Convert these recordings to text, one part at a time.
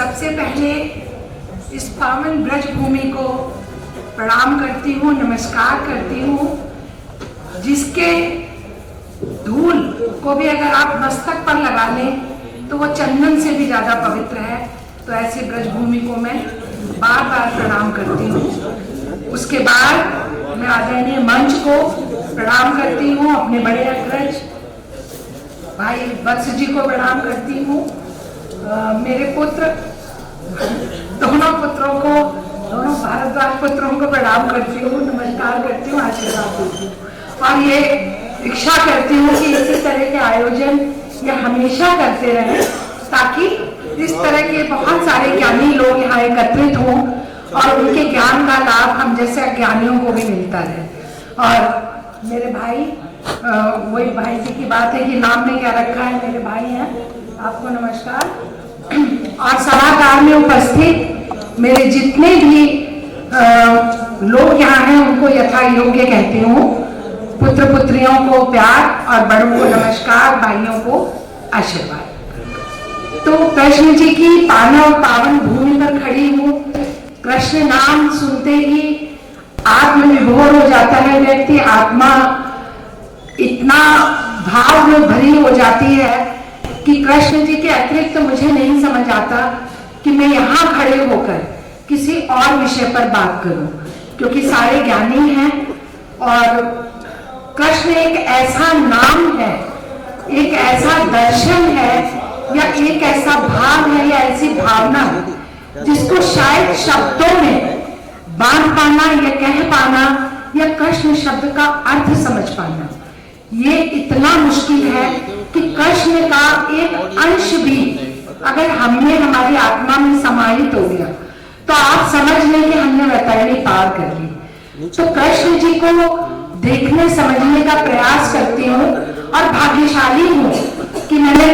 सबसे पहले इस पावन ब्रज भूमि को प्रणाम करती हूँ, नमस्कार करती हूँ, जिसके धूल को भी अगर आप मस्तक पर लगा लें तो वो चंदन से भी ज़्यादा पवित्र है। तो ऐसे ब्रज भूमि को मैं बार बार प्रणाम करती हूँ। उसके बाद मैं आदरणीय मंच को प्रणाम करती हूँ, अपने बड़े अग्रज भाई वत्स जी को प्रणाम करती हूँ, मेरे पुत्र दोनों पुत्रों को, दोनों भारद्वाज पुत्रों को प्रणाम करती हूँ, नमस्कार करती हूँ, आशीर्वाद देती हूँ और ये इच्छा करती हूँ कि इसी तरह के आयोजन ये हमेशा करते रहें, ताकि इस तरह के बहुत सारे ज्ञानी लोग यहाँ एकत्रित हों और उनके ज्ञान का लाभ हम जैसे अज्ञानियों को भी मिलता रहे। और मेरे भाई, वही भाई जी की बात है कि नाम में क्या रखा है, मेरे भाई हैं, आपको नमस्कार। और सभागार में उपस्थित मेरे जितने भी लोग यहाँ हैं उनको यथा योग्य कहती हूँ। पुत्र पुत्रियों को प्यार और बड़ों को नमस्कार, भाइयों को आशीर्वाद। तो कृष्ण जी की पावन भूमि पर खड़ी हूँ। कृष्ण नाम सुनते ही आत्मविभोर हो जाता है व्यक्ति, आत्मा इतना भाव में भरी हो जाती है कि कृष्ण जी के अतिरिक्त मुझे नहीं समझ आता कि मैं यहाँ खड़े होकर किसी और विषय पर बात करूं, क्योंकि सारे ज्ञानी हैं और कृष्ण एक ऐसा नाम है, एक ऐसा दर्शन है या एक ऐसा भाव है या ऐसी भावना है जिसको शायद शब्दों में बांध पाना या कह पाना या कृष्ण शब्द का अर्थ समझ पाना ये इतना मुश्किल है कि कृष्ण का एक अंश भी अगर हमने हमारी आत्मा में समाहित हो गया तो आप समझ लें कि हमने वैतरणी पार कर ली। तो कृष्ण जी को देखने समझने का प्रयास करती हूँ और भाग्यशाली हूँ कि मैंने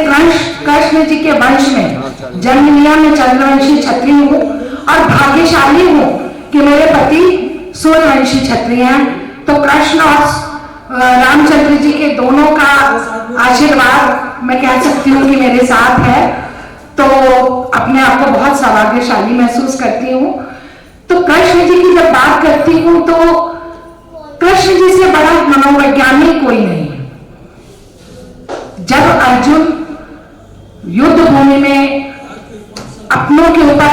कृष्ण जी के वंश में जन्म लिया। मैं चंद्रवंशी क्षत्रिय हूँ और भाग्यशाली हूँ कि मेरे पति सूर्यवंशी क्षत्रिय हैं। तो कृष्ण और रामचंद्र जी के दोनों का आशीर्वाद मैं कह सकती हूँ कि मेरे साथ है, तो अपने आप को बहुत सौभाग्यशाली महसूस करती हूँ। तो कृष्ण जी की जब बात करती हूँ तो कृष्ण जी से बड़ा मनोवैज्ञानिक कोई नहीं है। जब अर्जुन युद्ध भूमि में अपनों के ऊपर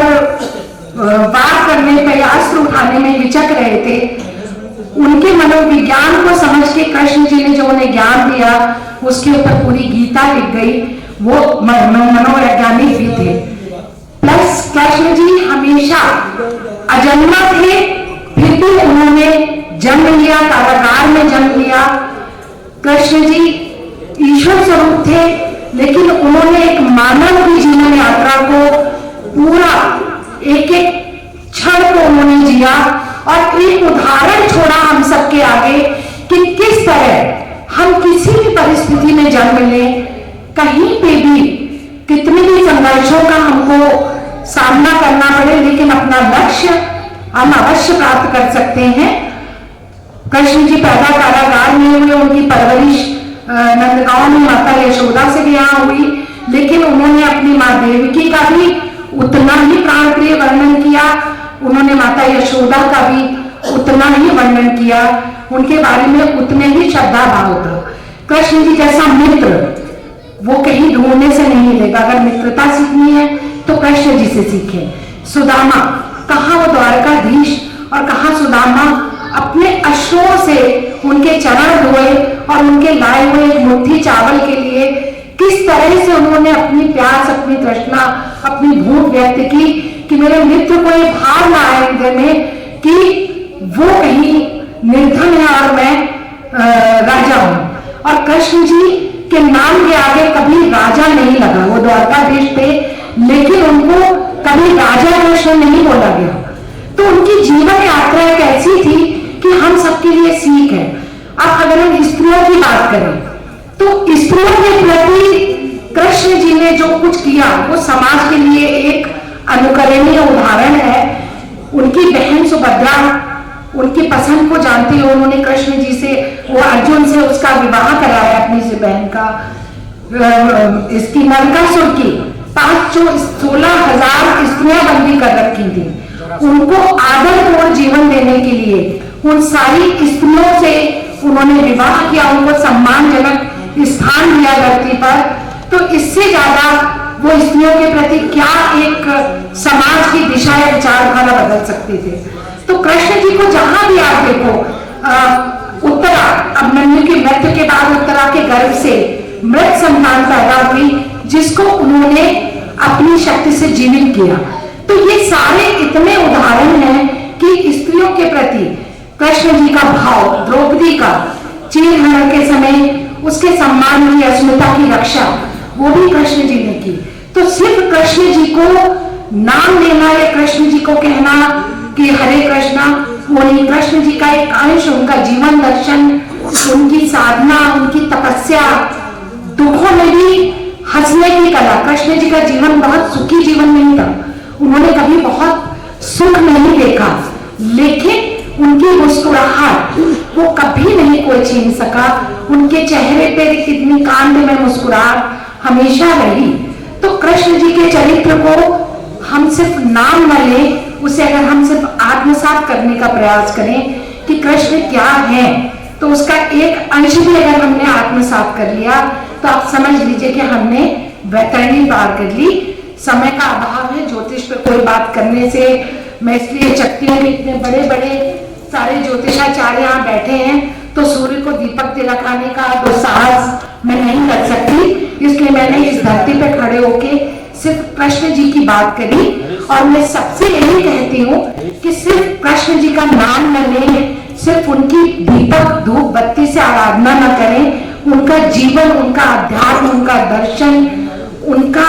वार करने पे, अस्त्र उठाने में विचक रहे थे, उनके मनोविज्ञान को समझ के कृष्ण जी ने जो उन्हें ज्ञान दिया उसके ऊपर पूरी गीता लिख गई। वो मनोवैज्ञानिक भी थे। प्लस कृष्ण जी हमेशा अजन्मा थे, फिर भी उन्होंने जन्म लिया, कारागार में जन्म लिया। कृष्ण जी ईश्वर स्वरूप थे, लेकिन उन्होंने एक मानव की जीवन यात्रा को पूरा एक एक क्षण को उन्होंने जिया और एक उदाहरण छोड़ा हम सबके आगे कि किस तरह हम किसी भी परिस्थिति में जन्म लें, कहीं पे भी कितने भी संघर्षों का हमको सामना करना पड़े, लेकिन अपना लक्ष्य हम अवश्य प्राप्त कर सकते हैं। कृष्ण जी पैदा कारागार में हुए, उनकी परवरिश नंदगांव में माता यशोदा से भी यहाँ हुई, लेकिन उन्होंने अपनी माँ देवकी का भी उतना ही प्राण प्रिय वर्णन किया, उन्होंने माता यशोदा का भी उतना ही वर्णन किया, उनके बारे में उतने ही श्रद्धा भाव था। कृष्ण जी जैसा मित्र वो कहीं ढूंढने से नहीं मिलेगा। अगर मित्रता सीखनी है तो कृष्ण जी से सीखें। सुदामा, कहाँ वो द्वारकाधीश और कहाँ सुदामा अपने अश्रुओं से उनके चरण धोए और उनके लाए हुए एक मुट्ठी चावल के लिए किस तरह से उन्होंने अपनी प्यास, अपनी तृष्णा, अपनी भूख व्यक्त की कि मेरे मित्र को ये भाव ना आए हृदय में कि वो कहीं निर्धन है और मैं राजा हूं। और कृष्ण जी के नाम के आगे कभी राजा नहीं लगा। वो द्वारकाधीश थे, लेकिन उनको कभी राजा कृष्ण नहीं बोला गया। तो उनकी जीवन यात्रा एक ऐसी थी कि हम सबके लिए सीख है। अब अगर हम स्त्रियों की बात करें तो स्त्रियों के प्रति कृष्ण जी ने जो कुछ किया वो समाज के लिए एक अनुकरणीय उदाहरण है। उनकी बहन सुभद्रा, उनकी पसंद को जानते हुए उन्होंने कृष्ण जी से, वो अर्जुन से उसका विवाह कराया अपनी से बहन का, इसकी नरकासुर की। 16,000 स्त्रियां बंदी कर रखी थी, उनको आदरपूर्ण जीवन देने के लिए उन सारी स्त्रियों से उन्होंने विवाह किया, उनको सम्मानजनक स्थान दिया धरती पर। तो इससे ज्यादा वो स्त्रियों के प्रति क्या एक समाज की दिशा या विचारधारा बदल सकते थे। तो कृष्ण जी को जहां भी आप देखो, उत्तरा, अब मनु की मृत्यु के बाद उत्तरा के गर्भ से मृत संतान पैदा हुई, जिसको उन्होंने अपनी शक्ति से जीवित किया। तो ये सारे इतने उदाहरण हैं कि स्त्रियों के प्रति कृष्ण जी का भाव, द्रौपदी का चीरहरण के समय उसके सम्मान की, अस्मिता की रक्षा वो भी कृष्ण जी ने की। तो सिर्फ कृष्ण जी को नाम लेना या कृष्ण जी को कहना कि हरे कृष्णा, वो नहीं, कृष्ण जी का एक अंश, उनका जीवन दर्शन, उनकी साधना, उनकी तपस्या, दुखों में भी हंसने की कला। कृष्ण जी का जीवन बहुत सुखी जीवन नहीं था, उन्होंने कभी बहुत सुख नहीं देखा, लेकिन उनकी मुस्कुराहट वो कभी नहीं कोई छीन सका। उनके चेहरे पे कितनी कांड में मुस्कुराहट हमेशा रही। तो कृष्ण जी के चरित्र को हम सिर्फ नाम न लें, उसे अगर हम सिर्फ आत्मसात करने का प्रयास करें कि कृष्ण क्या है, तो उसका एक अंश भी अगर हमने आत्मसात कर लिया तो आप समझ लीजिए कि हमने वैतरणी पार कर ली। समय का अभाव है ज्योतिष पे कोई बात करने से, मैं इसलिए चकती हूँ कि इतने बड़े बड़े सारे ज्योतिषाचार्य यहाँ बैठे हैं, तो सूर्य को दीपक दिखाने का दुस्साहस मैं नहीं कर सकती, इसलिए मैंने इस धरती पे खड़े होके सिर्फ कृष्ण जी की बात करी। और मैं सबसे यही कहती हूँ कि सिर्फ कृष्ण जी का नाम न लें, सिर्फ उनकी दीपक धूप बत्ती से आराधना न करें, उनका जीवन, उनका अध्यात्म, उनका दर्शन, उनका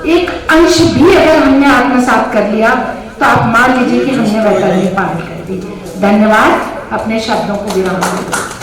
एक अंश भी अगर हमने आत्मसात कर लिया तो आप मान लीजिए कि हमने वैतरणी पार कर दी। धन्यवाद, अपने शब्दों को विराम दें।